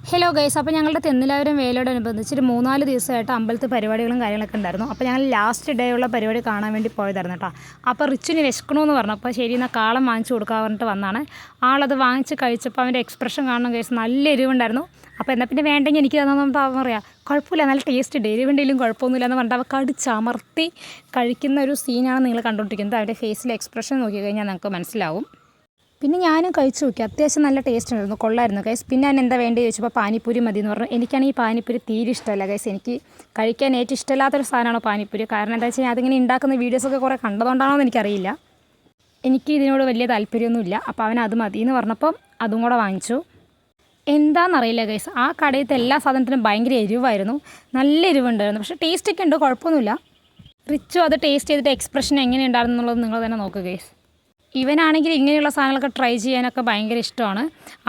Hello guys, അപ്പോൾ ഞങ്ങളുടെ തെന്നിലാവരം വേലയോടനുബന്ധിച്ച് ഒരു 3-4 ദിവസമായിട്ട് അമ്പലത്തിൽ പരിപാടികളും കാര്യങ്ങളൊക്കെ ഉണ്ടായിരുന്നു. അപ്പോൾ ഞങ്ങൾ ലാസ്റ്റ് ഡേ ഉള്ള പരിപാടി കാണാൻ വേണ്ടി പോയതായിരുന്നു കേട്ടോ. അപ്പോൾ റിച്ചുവിന് വിശക്കണമെന്ന് പറഞ്ഞു. അപ്പോൾ ശരി എന്നാൽ കാളം വാങ്ങിച്ചു കൊടുക്കാൻ പറഞ്ഞിട്ട് വന്നാണ്. ആളത് വാങ്ങിച്ച് കഴിച്ചപ്പോൾ അവൻ്റെ എക്സ്പ്രഷൻ കാണണം ഗൈസ്, നല്ല എരിവുണ്ടായിരുന്നു. അപ്പോൾ എന്നാൽ പിന്നെ വേണ്ടെങ്കിൽ എനിക്ക് തന്നോന്ന് പറയാം, കുഴപ്പമില്ല, നല്ല ടേസ്റ്റ് ഉണ്ട്, എരിവുണ്ടെങ്കിലും കുഴപ്പമൊന്നുമില്ല എന്ന് പറഞ്ഞിട്ട് അവ കടിച്ചമർത്തി കഴിക്കുന്ന ഒരു സീനാണ് നിങ്ങൾ കണ്ടുകൊണ്ടിരിക്കുന്നത്. അവൻ്റെ ഫേസിലെ എക്സ്പ്രഷൻ നോക്കി കഴിഞ്ഞാൽ നിങ്ങൾക്ക് മനസ്സിലാവും. പിന്നെ ഞാനും കഴിച്ചു നോക്കി, അത്യാവശ്യം നല്ല ടേസ്റ്റ് ഉണ്ടായിരുന്നു, കൊള്ളായിരുന്നു ഗൈസ്. പിന്നെ ഞാൻ എന്താ വേണ്ടത് ചോദിച്ചപ്പോൾ പാനിപ്പൂരി മതി എന്ന് പറഞ്ഞു. എനിക്കാണെങ്കിൽ ഈ പാനിപ്പൂരി തീരെ ഇഷ്ടമല്ല ഗൈസ്. എനിക്ക് കഴിക്കാൻ ഏറ്റവും ഇഷ്ടമില്ലാത്തൊരു സാധനമാണ് പാനിപ്പൂരി. കാരണം എന്താ വെച്ച് കഴിഞ്ഞാൽ അതിങ്ങനെ ഉണ്ടാക്കുന്ന വീഡിയോസൊക്കെ കുറേ കണ്ടതുകൊണ്ടാണോ എന്ന് എനിക്കറിയില്ല. എനിക്ക് ഇതിനോട് വലിയ താല്പര്യമൊന്നുമില്ല. അപ്പോൾ അവൻ അത് മതി എന്ന് പറഞ്ഞപ്പോൾ അതും കൂടെ വാങ്ങിച്ചു. എന്താണെന്നറിയില്ല ഗൈസ്, ആ കടയിലത്തെ എല്ലാ സാധനത്തിനും ഭയങ്കര എരിവായിരുന്നു, നല്ല എരിവുണ്ടായിരുന്നു. പക്ഷേ ടേസ്റ്റൊക്കെ ഉണ്ട്, കുഴപ്പമൊന്നുമില്ല. റിച്ചു അത് ടേസ്റ്റ് ചെയ്തിട്ട് എക്സ്പ്രഷൻ എങ്ങനെയുണ്ടായിരുന്നു എന്നുള്ളത് നിങ്ങൾ തന്നെ നോക്കുക ഗൈസ്. ഇവനാണെങ്കിൽ ഇങ്ങനെയുള്ള സാധനങ്ങളൊക്കെ ട്രൈ ചെയ്യാനൊക്കെ ഭയങ്കര ഇഷ്ടമാണ്.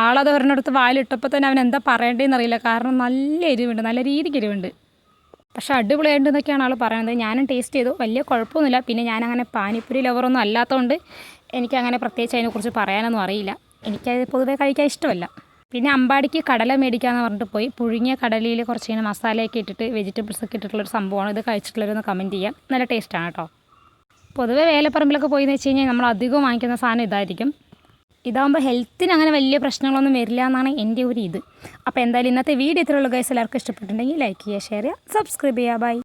ആളത് ഒരെണ്ണടുത്ത് വായിലിട്ടപ്പോൾ തന്നെ അവൻ എന്താ പറയേണ്ടതെന്ന് അറിയില്ല. കാരണം നല്ല എരിവുണ്ട്, നല്ല രീതിക്ക് എരിവുണ്ട്. പക്ഷേ അടിപൊളിയായിട്ട് എന്നൊക്കെയാണ് ആൾ പറയുന്നത്. ഞാനും ടേസ്റ്റ് ചെയ്തു, വലിയ കുഴപ്പമൊന്നുമില്ല. പിന്നെ ഞാനങ്ങനെ പാനിപ്പൂരി ലവറൊന്നും അല്ലാത്തതുകൊണ്ട് എനിക്കങ്ങനെ പ്രത്യേകിച്ച് അതിനെക്കുറിച്ച് പറയാനൊന്നും അറിയില്ല. എനിക്കത് പൊതുവേ കഴിക്കാൻ ഇഷ്ടമല്ല. പിന്നെ അമ്പാടിക്ക് കടല മേടിക്കാമെന്ന് പറഞ്ഞിട്ട് പോയി. പുഴുങ്ങിയ കടലയിൽ കുറച്ചിങ്ങനെ മസാലയൊക്കെ ഇട്ടിട്ട് വെജിറ്റബിൾസൊക്കെ ഇട്ടിട്ടുള്ളൊരു സംഭവമാണ്. ഇത് കഴിച്ചിട്ടുള്ളവരൊന്ന് കമൻറ്റ് ചെയ്യാം. നല്ല ടേസ്റ്റാണ് കേട്ടോ. പൊതുവെ വേലപ്പറമ്പിലൊക്കെ പോയി എന്ന് വെച്ച് കഴിഞ്ഞാൽ നമ്മൾ അധികം വാങ്ങിക്കുന്ന സാധനം ഇതായിരിക്കും. ഇതാകുമ്പോൾ ഹെൽത്തിന് അങ്ങനെ വലിയ പ്രശ്നങ്ങളൊന്നും വരില്ല എന്നാണ് എൻ്റെ ഒരു ഇത്. അപ്പോൾ എന്തായാലും ഇന്നത്തെ വീഡിയോ ഇത്രയുള്ള ഗൈസ്, എല്ലാവർക്കും ഇഷ്ടപ്പെട്ടിട്ടുണ്ടെങ്കിൽ ലൈക്ക് ചെയ്യുക, ഷെയർ ചെയ്യുക, സബ്സ്ക്രൈബ് ചെയ്യുക. ബൈ.